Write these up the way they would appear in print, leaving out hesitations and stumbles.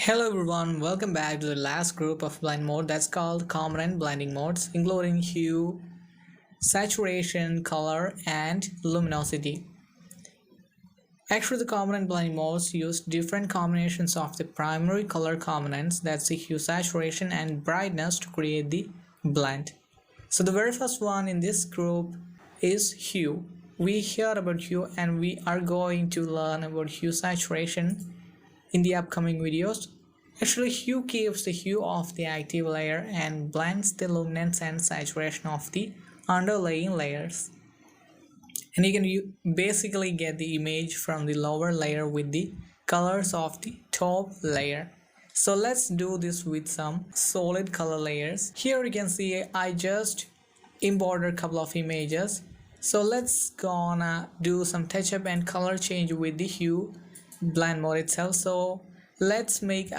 Hello everyone, welcome back to the last group of blend mode that's called common blending modes, including hue, saturation, color, and luminosity. Actually, the common blending modes use different combinations of the primary color components, that's the hue, saturation, and brightness to create the blend. So the very first one in this group is hue. We heard about hue and we are going to learn about hue saturation in the upcoming videos. Actually, hue keeps the hue of the active layer and blends the luminance and saturation of the underlying layers. And you can basically get the image from the lower layer with the colors of the top layer. So let's do this with some solid color layers. Here you can see I just imported a couple of images. So let's gonna do some touch up and color change with the hue blend mode itself. So let's make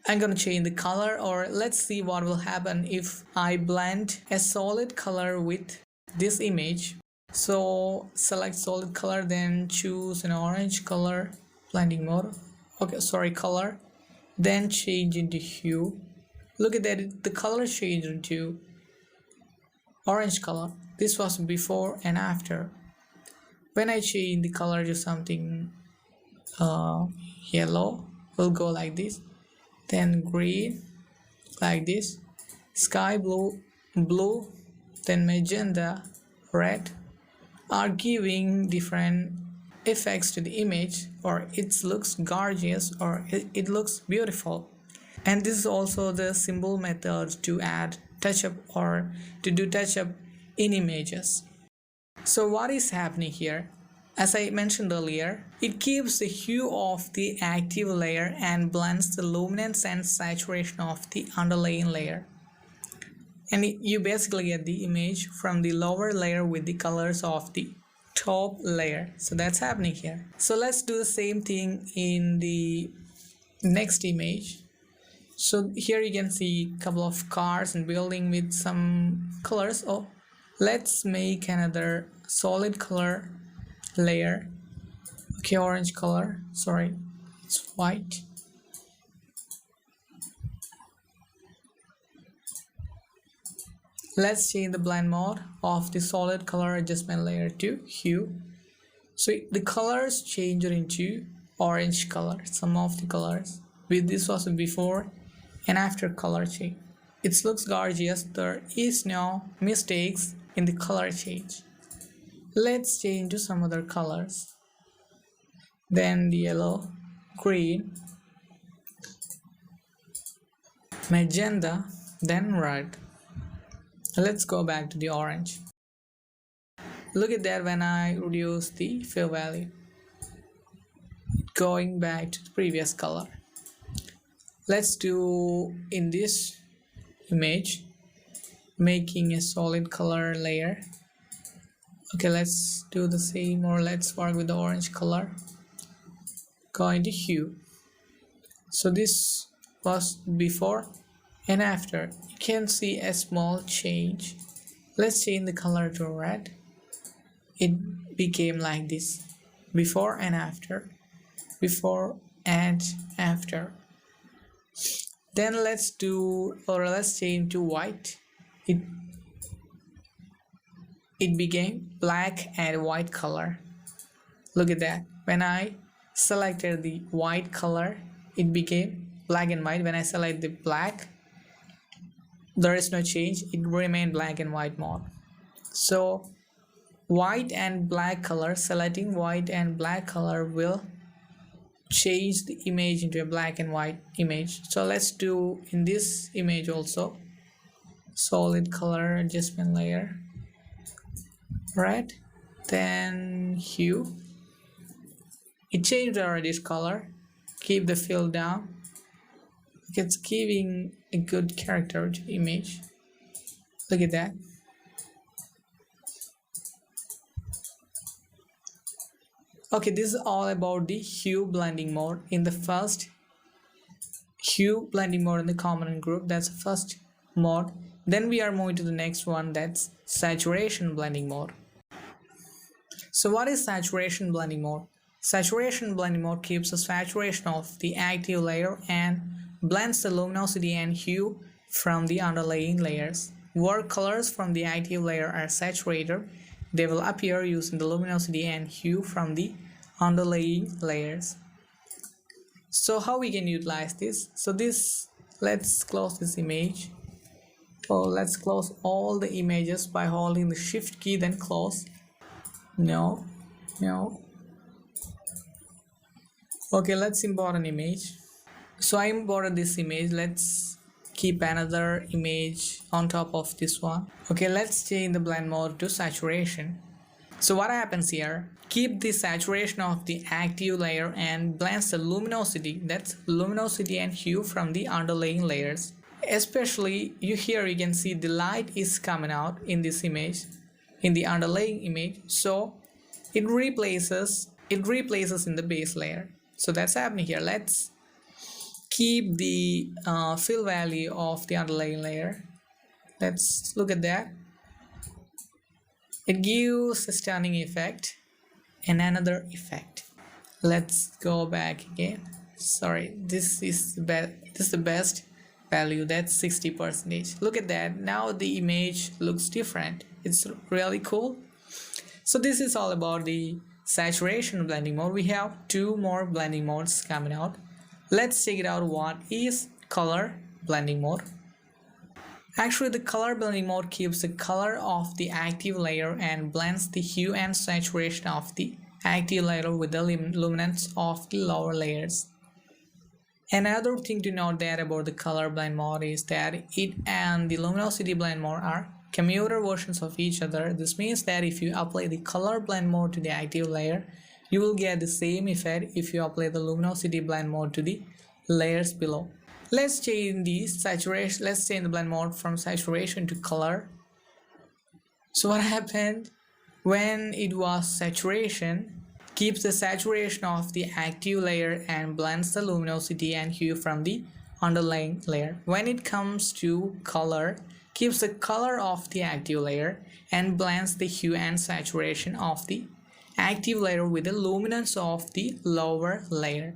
I'm gonna change the color, or let's see what will happen if I blend a solid color with this image. So select solid color, then choose an orange color, blending mode, color, then change into hue. Look at that, the color changed into orange color. This was before and after. When I change the color to something yellow, will go like this, then green like this, sky blue, then magenta, red, are giving different effects to the image, or it looks gorgeous, or it looks beautiful. And this is also the simple method to add touch up or to do touch up in images. So what is happening here? As I mentioned earlier, it keeps the hue of the active layer and blends the luminance and saturation of the underlying layer. And you basically get the image from the lower layer with the colors of the top layer. So that's happening here. So let's do the same thing in the next image. So here you can see a couple of cars and building with some colors. Oh, let's make another solid color layer. Okay, orange color, sorry, it's white. Let's change the blend mode of the solid color adjustment layer to hue. So the colors changed into orange color, some of the colors. With this was before and after color change. It looks gorgeous, there is no mistakes in the color change. Let's change to some other colors, then the yellow, green, magenta, then red. Let's go back to the orange. Look at that, when I reduce the fill value, going back to the previous color. Let's do in this image, making a solid color layer. Okay, let's do the same, or let's work with the orange color. Go into hue. So this was before and after. You can see a small change. Let's change the color to red. It became like this, before and after, before and after. Then let's change to white. It became black and white color. Look at that, when I selected the white color, it became black and white. When I select the black, there is no change, it remained black and white mode. So white and black color, selecting white and black color will change the image into a black and white image. So let's do in this image also, solid color adjustment layer, red, then hue. It changed already its color. Keep the fill down. It's giving a good character to the image. Look at that. Okay, this is all about the hue blending mode in the first hue blending mode in the common group. That's the first mode. Then we are moving to the next one, that's saturation blending mode. So what is saturation blending mode? Saturation blending mode keeps the saturation of the active layer and blends the luminosity and hue from the underlying layers. Where colors from the active layer are saturated, they will appear using the luminosity and hue from the underlying layers. So how we can utilize this? So let's close this image. Let's close all the images by holding the shift key, then close. No. Okay, let's import an image. So I imported this image. Let's keep another image on top of this one. Okay, let's change the blend mode to saturation. So what happens here, keep the saturation of the active layer and blends the luminosity, that's luminosity and hue from the underlying layers. Especially here you can see the light is coming out in this image, in the underlying image, so it replaces in the base layer. So that's happening here. Let's keep the fill value of the underlying layer. Let's look at that. It gives a stunning effect and another effect. Let's go back again. Sorry, this is the best value. That's 60%. Look at that. Now the image looks different. It's really cool. So this is all about the saturation blending mode. We have two more blending modes coming out. Let's check it out. What is color blending mode? Actually, the color blending mode keeps the color of the active layer and blends the hue and saturation of the active layer with the luminance of the lower layers. Another thing to note that about the color blend mode is that it and the luminosity blend mode are commuter versions of each other. This means that if you apply the color blend mode to the active layer, you will get the same effect if you apply the luminosity blend mode to the layers below. Let's change the blend mode from saturation to color. So what happened when it was saturation, keeps the saturation of the active layer and blends the luminosity and hue from the underlying layer. When it comes to color, keeps the color of the active layer and blends the hue and saturation of the active layer with the luminance of the lower layer.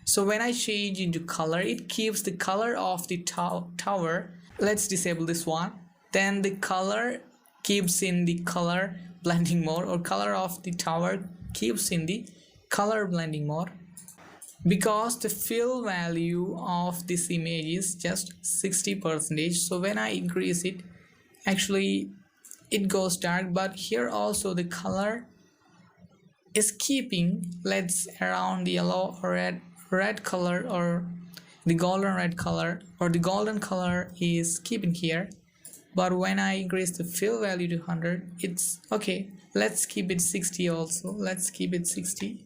So when I change into color, it keeps the color of the tower. Let's disable this one. Then the color keeps in the color blending mode, or color of the tower keeps in the color blending mode, because the fill value of this image is just 60%. So when I increase it, actually it goes dark, but here also the color is keeping, let's around the yellow or red color, or the golden red color, or the golden color is keeping here. But when I increase the fill value to 100, it's okay. Let's keep it 60 also. Let's keep it 60.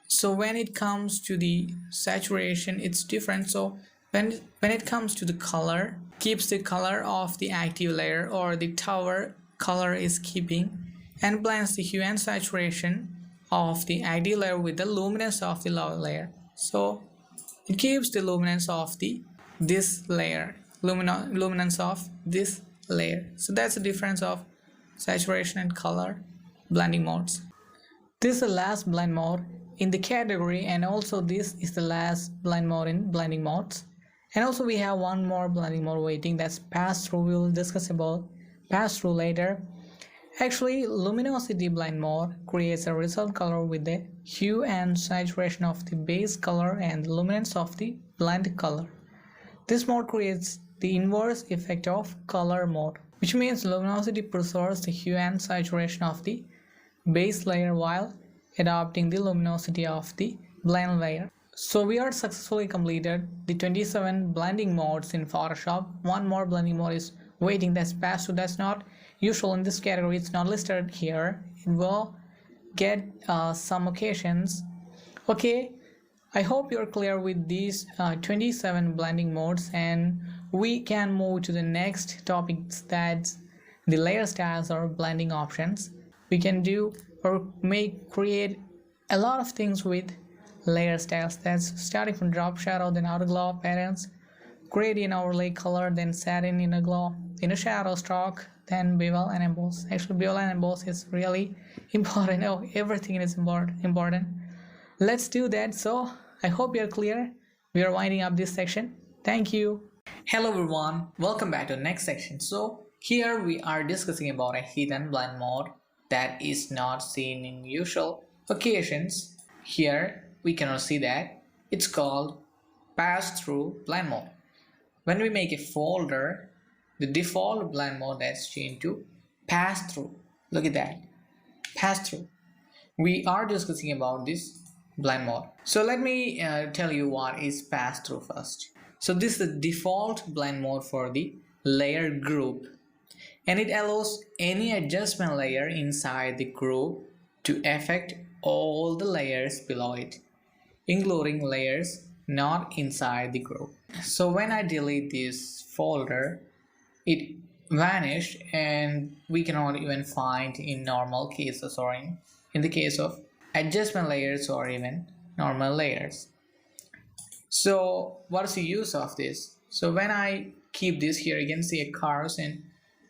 So when it comes to the saturation, it's different. So when it comes to the color, keeps the color of the active layer or the tower color is keeping, and blends the hue and saturation of the active layer with the luminance of the lower layer. So it keeps the luminance of this layer, luminance of this layer. So that's the difference of saturation and color blending modes. This is the last blend mode in the category, and also this is the last blend mode in blending modes. And also we have one more blending mode waiting, that's pass through. We will discuss about pass through later. Actually, luminosity blend mode creates a result color with the hue and saturation of the base color and the luminance of the blend color. This mode creates the inverse effect of color mode, which means luminosity preserves the hue and saturation of the base layer while adopting the luminosity of the blend layer. So we are successfully completed the 27 blending modes in Photoshop. One more blending mode is waiting, that's pass through. That's not usual in this category, it's not listed here. It will get some occasions. Okay, I hope you're clear with these 27 blending modes, and we can move to the next topics, that's the layer styles or blending options. We can do or create a lot of things with layer styles. That's starting from drop shadow, then outer glow patterns, gradient overlay color, then satin inner glow, inner shadow, stroke, then bevel and emboss. Actually, bevel and emboss is really important. Oh, everything is important. Let's do that. So I hope you're clear. We are winding up this section. Thank you. Hello everyone, welcome back to the next section. So here we are discussing about a hidden blind mode that is not seen in usual occasions. Here we cannot see that. It's called pass-through blind mode. When we make a folder, the default blind mode has changed to pass-through. Look at that, pass-through. We are discussing about this blind mode. So let me tell you what is pass-through first. So this is the default blind mode for the layer group, and it allows any adjustment layer inside the group to affect all the layers below it, including layers not inside the group. So when I delete this folder, it vanished and we cannot even find in normal cases or in the case of adjustment layers or even normal layers. So what's the use of this? So when I keep this here, you can see a cars and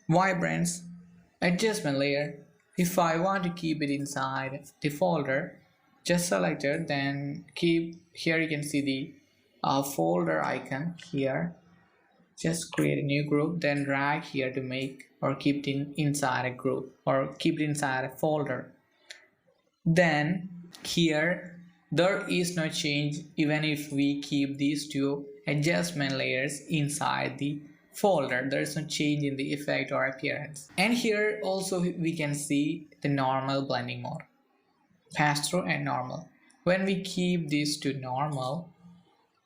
vibrance adjustment layer. If I want to keep it inside the folder, just select it, then keep here. You can see the folder icon here. Just create a new group, then drag here to make or keep it inside a group or keep it inside a folder. Then here there is no change even if we keep these two adjustment layers inside the folder. There is no change in the effect or appearance. And here also we can see the normal blending mode, pass-through and normal. When we keep these to normal,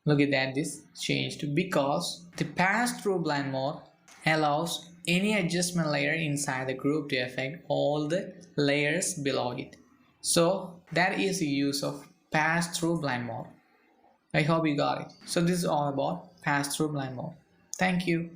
look at that, this changed because the pass-through blend mode allows any adjustment layer inside the group to affect all the layers below it. So that is the use of pass-through blind mode. I hope you got it. So this is all about pass-through blind mode. Thank you.